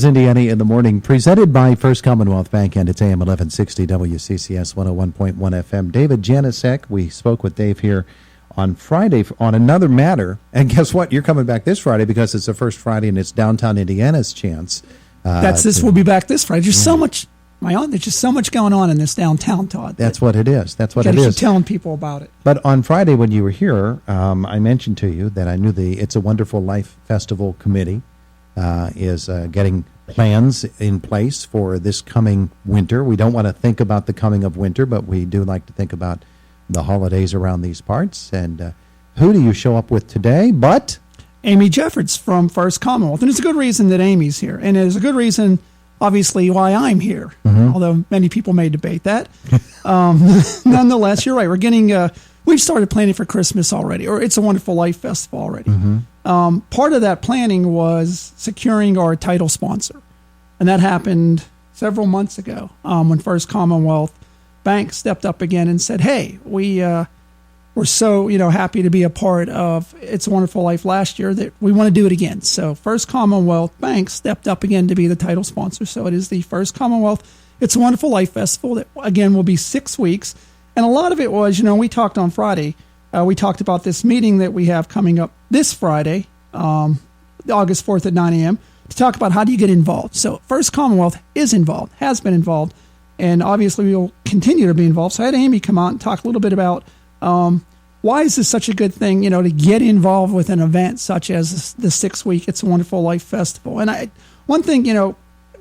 is Indiana in the Morning, presented by First Commonwealth Bank, and it's AM 1160 WCCS 101.1 FM. David Janusek, we spoke with Dave here on Friday on another matter, and guess what? You're coming back this Friday because it's the first Friday and it's downtown Indiana's chance. We'll be back this Friday. There's so much, there's just so much going on in this downtown, Todd. That's what it is. That's what it is. Keep telling people about it. But on Friday when you were here, I mentioned to you that I knew the It's a Wonderful Life Festival Committee is getting plans in place for this coming winter. We don't want to think about the coming of winter, but we do like to think about the holidays around these parts. And who do you show up with today but Amy Jeffords from First Commonwealth? And it's a good reason that Amy's here. And there's a good reason, obviously, why I'm here, although many people may debate that. Nonetheless, you're right. We're getting... we've started planning for Christmas already, or It's a Wonderful Life Festival already. Part of that planning was securing our title sponsor. And that happened several months ago when First Commonwealth Bank stepped up again and said, hey, we're so happy to be a part of It's a Wonderful Life last year that we want to do it again. So First Commonwealth Bank stepped up again to be the title sponsor. So it is the First Commonwealth It's a Wonderful Life Festival that, again, will be 6 weeks. And a lot of it was, we talked on Friday. We talked about this meeting that we have coming up this Friday, August 4th at 9 a.m., to talk about how do you get involved. So First Commonwealth is involved, has been involved, and obviously we will continue to be involved. So I had Amy come out and talk a little bit about why is this such a good thing, to get involved with an event such as the 6-week It's a Wonderful Life Festival. And one thing,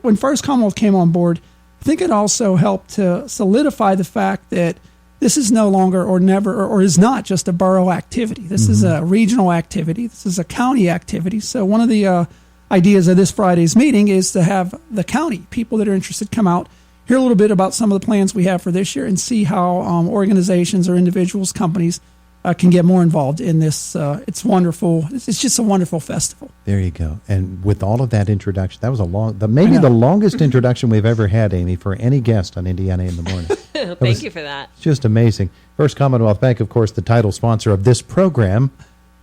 when First Commonwealth came on board, I think it also helped to solidify the fact that this is no longer or never or is not just a borough activity. This is a regional activity. This is a county activity. So one of the ideas of this Friday's meeting is to have the county, people that are interested, come out, hear a little bit about some of the plans we have for this year, and see how organizations or individuals, companies can get more involved in this. It's wonderful. It's just a wonderful festival. There you go. And with all of that introduction, that was maybe the longest introduction we've ever had, Amy, for any guest on Indiana in the Morning. Thank you for that. Just amazing. First Commonwealth Bank, of course, the title sponsor of this program.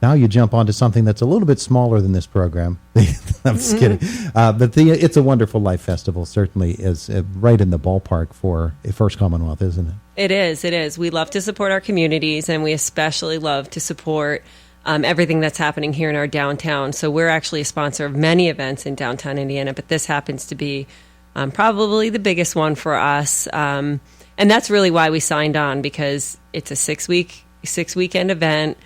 Now you jump onto something that's a little bit smaller than this program. I'm just kidding. But It's a Wonderful Life Festival certainly is right in the ballpark for First Commonwealth, isn't it? It is. It is. We love to support our communities, and we especially love to support everything that's happening here in our downtown. So we're actually a sponsor of many events in downtown Indiana, but this happens to be probably the biggest one for us. And that's really why we signed on, because it's a 6-weekend event,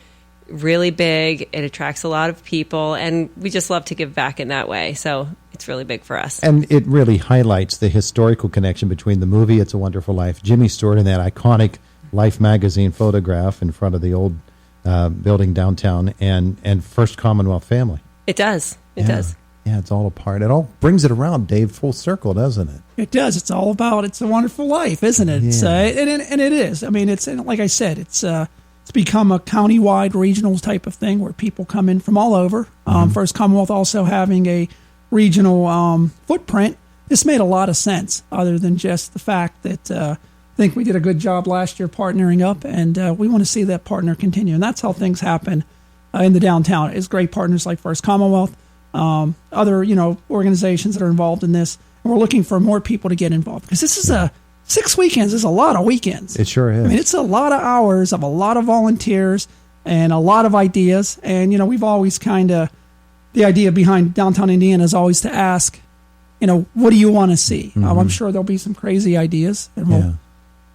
really big. It attracts a lot of people, and we just love to give back in that way. So it's really big for us. And it really highlights the historical connection between the movie It's a Wonderful Life, Jimmy Stewart, and that iconic Life magazine photograph in front of the old building downtown, and First Commonwealth family. It does. It does. Yeah, it's all a part. It all brings it around, Dave, full circle, doesn't it? It does. It's all about It's a Wonderful Life, isn't it? Yeah. And it is. I mean, it's like I said, it's become a county-wide, regional type of thing where people come in from all over. First Commonwealth also having a regional footprint. This made a lot of sense, other than just the fact that I think we did a good job last year partnering up, and we want to see that partner continue. And that's how things happen in the downtown, is great partners like First Commonwealth, other organizations that are involved in this. And we're looking for more people to get involved, because this is 6 weekends is a lot of weekends. It sure is. I mean, it's a lot of hours of a lot of volunteers and a lot of ideas. And, we've always the idea behind downtown Indiana is always to ask, what do you want to see? I'm sure there'll be some crazy ideas, and we'll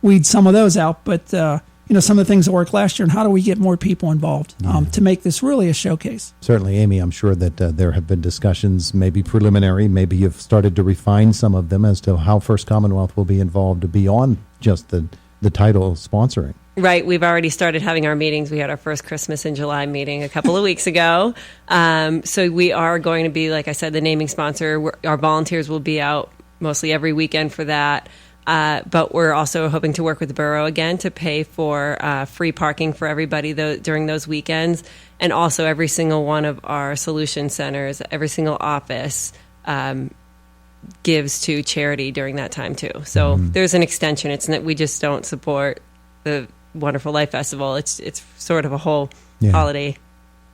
weed some of those out. But, some of the things that worked last year, and how do we get more people involved to make this really a showcase? Certainly, Amy, I'm sure that there have been discussions, maybe preliminary, maybe you've started to refine some of them as to how First Commonwealth will be involved beyond just the title sponsoring. Right. We've already started having our meetings. We had our first Christmas in July meeting a couple of weeks ago. So we are going to be, like I said, the naming sponsor. Our volunteers will be out mostly every weekend for that. But we're also hoping to work with the borough again to pay for free parking for everybody during those weekends. And also every single one of our solution centers, every single office gives to charity during that time too. So there's an extension. It's that we just don't support the Wonderful Life Festival. It's sort of a whole holiday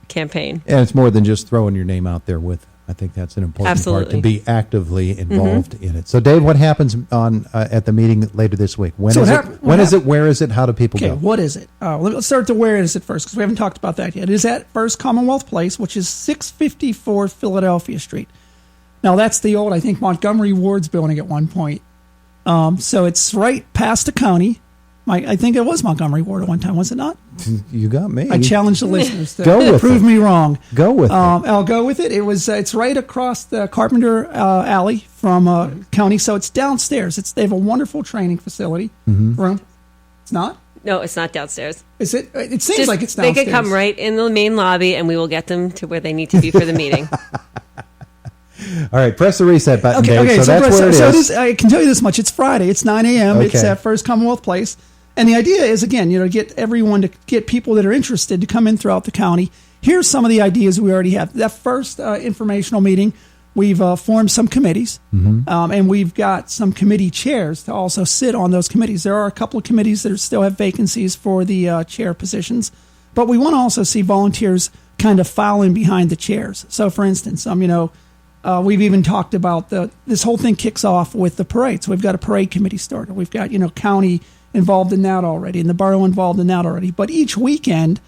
campaign. And it's more than just throwing your name out there with I think that's an important part, Absolutely. to be actively involved in it. So, Dave, what happens on at the meeting later this week? When is it? When is it? Where is it? How do people Okay, go? what is it? Let's start to where is it first, because we haven't talked about that yet. It is at First Commonwealth Place, which is 654 Philadelphia Street. Now, that's the old, I think, Montgomery Ward's building at one point. So it's right past the county. I think it was Montgomery Ward at one time, was it not? You got me. I challenge the listeners to Go with prove it. me wrong. Go with it. I'll go with it. It's right across the Carpenter Alley from county, so it's downstairs. They have a wonderful training facility room. It's not. No, it's not downstairs. Is it? It seems Just like it's they downstairs. could come right in the main lobby, and we will get them to where they need to be for the meeting. All right, press the reset button, Okay, Dave. okay. So that's where it is. I can tell you this much. It's Friday. It's 9 a.m. It's Okay. at First Commonwealth Place. And the idea is, again, get people that are interested to come in throughout the county. Here's some of the ideas we already have. That first informational meeting, we've formed some committees, and we've got some committee chairs to also sit on those committees. There are a couple of committees that still have vacancies for the chair positions, but we want to also see volunteers kind of file in behind the chairs. So, for instance, we've even talked about this whole thing kicks off with the parade. So we've got a parade committee started. We've got, county involved in that already, and the borough involved in that already. But each weekend,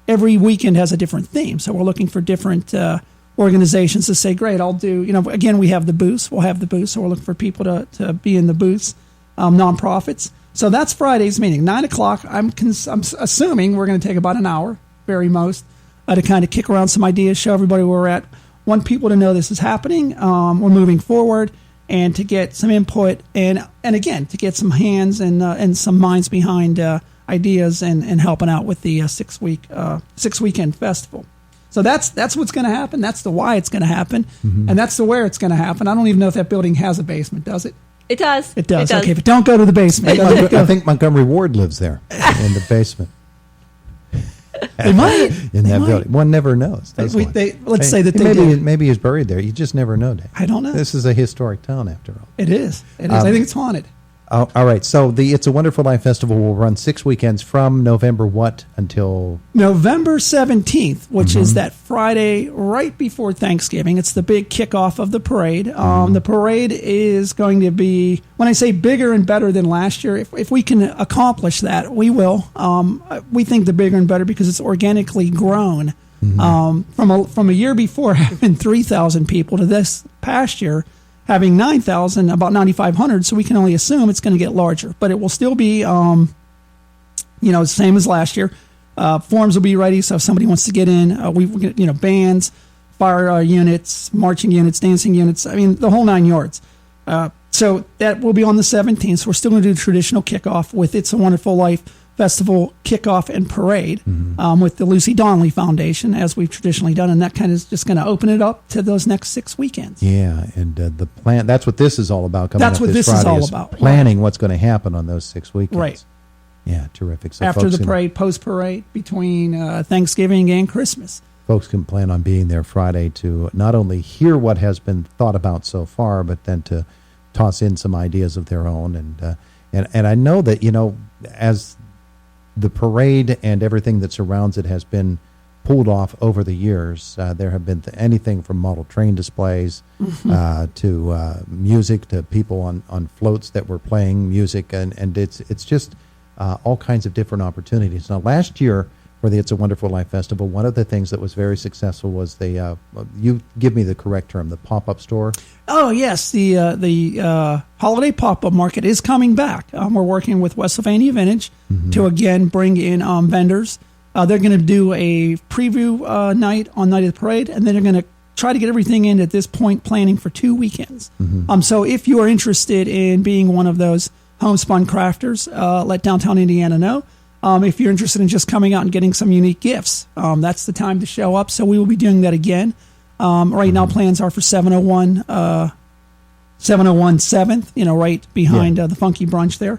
every weekend has a different theme. So we're looking for different organizations to say, great, I'll do, again, we have the booths. We'll have the booths. So we're looking for people to be in the booths, nonprofits. So that's Friday's meeting, 9 o'clock. I'm assuming we're going to take about an hour, very most, to kind of kick around some ideas, show everybody where we're at. Want people to know this is happening. We're moving forward, and to get some input, and again to get some hands and some minds behind ideas and helping out with the 6 weekend festival. So that's what's going to happen. That's the why it's going to happen, and that's the where it's going to happen. I don't even know if that building has a basement. Does it? It does. It does. Okay, but don't go to the basement. I think Montgomery Ward lives there in the basement. They might. In that building. One never knows. Does one? Let's say that they did. Maybe he's buried there. You just never know, Dave. I don't know. This is a historic town, after all. It is. I think it's haunted. All right. So the It's a Wonderful Life Festival will run 6 weekends from November what until? November 17th, which is that Friday right before Thanksgiving. It's the big kickoff of the parade. The parade is going to be, when I say bigger and better than last year, if we can accomplish that, we will. We think the bigger and better because it's organically grown. From a year before having 3,000 people to this past year having 9,000, about 9,500, so we can only assume it's going to get larger. But it will still be, same as last year. Forms will be ready, so if somebody wants to get in, bands, fire units, marching units, dancing units, the whole 9 yards. So that will be on the 17th. So we're still going to do the traditional kickoff with It's a Wonderful Life Festival kickoff and parade with the Lucy Donnelly Foundation, as we've traditionally done, and that kind of is just going to open it up to those next 6 weekends. Yeah, and the plan, that's what this is all about. That's what this is all about. Planning what's going to happen on those 6 weekends. Right. Yeah, terrific. So after the parade, post-parade, between Thanksgiving and Christmas. Folks can plan on being there Friday to not only hear what has been thought about so far, but then to toss in some ideas of their own. And I know that, as the parade and everything that surrounds it has been pulled off over the years. There have been anything from model train displays to music, to people on floats that were playing music, and it's just all kinds of different opportunities. Now, last year for the It's a Wonderful Life Festival, one of the things that was very successful was you give me the correct term, the pop-up store. Oh, yes. The holiday pop-up market is coming back. We're working with West Sylvania Vintage to, again, bring in vendors. They're going to do a preview night on Night of the Parade, and then they're going to try to get everything in at this point, planning for 2 weekends. So if you are interested in being one of those homespun crafters, let Downtown Indiana know. If you're interested in just coming out and getting some unique gifts, that's the time to show up. So we will be doing that again. Right now, plans are for 701 7th, right behind the Funky Brunch there.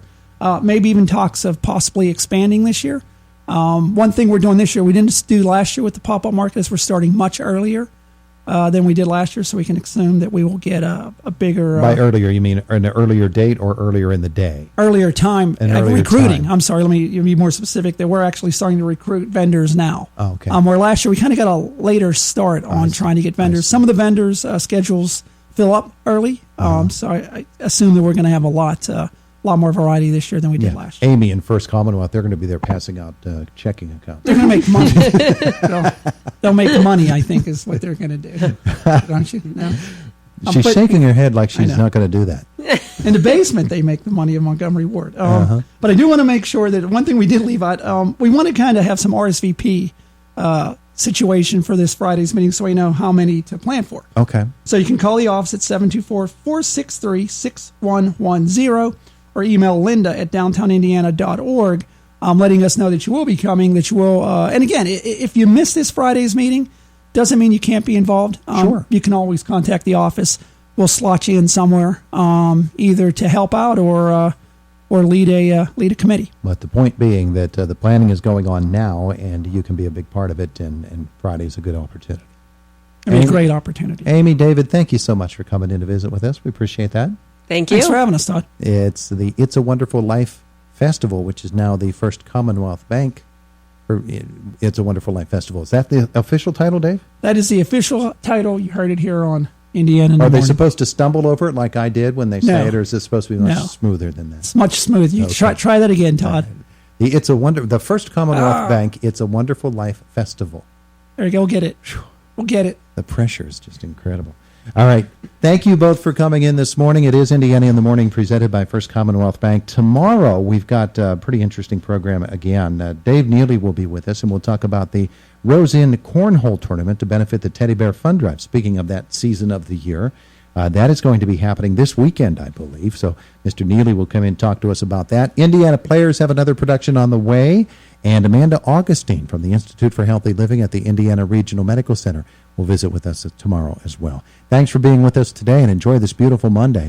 Maybe even talks of possibly expanding this year. One thing we're doing this year, we didn't do last year with the pop-up market, is we're starting much earlier. than we did last year, so we can assume that we will get a bigger By earlier, you mean an earlier date or earlier in the day? earlier time An earlier recruiting. time. I'm sorry, let me be more specific. That we're actually starting to recruit vendors now. Oh, okay. Where last year we kind of got a later start on trying to get vendors. Some of the vendors' schedules fill up early, so I assume that we're going to have a lot more variety this year than we did last year. Amy and First Commonwealth, they're going to be there passing out checking accounts. They're going to make money. they'll make money, I think, is what they're going to do. Don't you? No? She's but- shaking her head like she's know. not going to do that. In the basement, they make the money in Montgomery Ward. But I do want to make sure that one thing we did leave out, we want to kind of have some RSVP situation for this Friday's meeting so we know how many to plan for. Okay. So you can call the office at 724-463-6110 or email Linda at downtownindiana.org, letting us know that you will be coming, that you will, and again, if you miss this Friday's meeting, doesn't mean you can't be involved. Sure. You can always contact the office. We'll slot you in somewhere, either to help out or lead a committee. But the point being that the planning is going on now, and you can be a big part of it, and Friday's a good opportunity. It'll be a great opportunity. Amy, David, thank you so much for coming in to visit with us. We appreciate that. Thank you. Thanks for having us, Todd. It's the It's a Wonderful Life Festival, which is now the First Commonwealth Bank. It's a Wonderful Life Festival. Is that the official title, Dave? That is the official title. You heard it here on Indiana in the Are they Morning. supposed to stumble over it like I did when they say No. it, or is it supposed to be much No. smoother than that? It's much smooth. You Okay. try that again, Todd. The First Commonwealth Bank, It's a Wonderful Life Festival. There you go. We'll get it. We'll get it. The pressure is just incredible. All right. Thank you both for coming in this morning. It is Indiana in the Morning, presented by First Commonwealth Bank. Tomorrow, we've got a pretty interesting program again. Dave Neely will be with us, and we'll talk about the Rose Inn Cornhole Tournament to benefit the Teddy Bear Fund Drive. Speaking of that season of the year, that is going to be happening this weekend, I believe. So Mr. Neely will come in and talk to us about that. Indiana Players have another production on the way. And Amanda Augustine from the Institute for Healthy Living at the Indiana Regional Medical Center will visit with us tomorrow as well. Thanks for being with us today, and enjoy this beautiful Monday.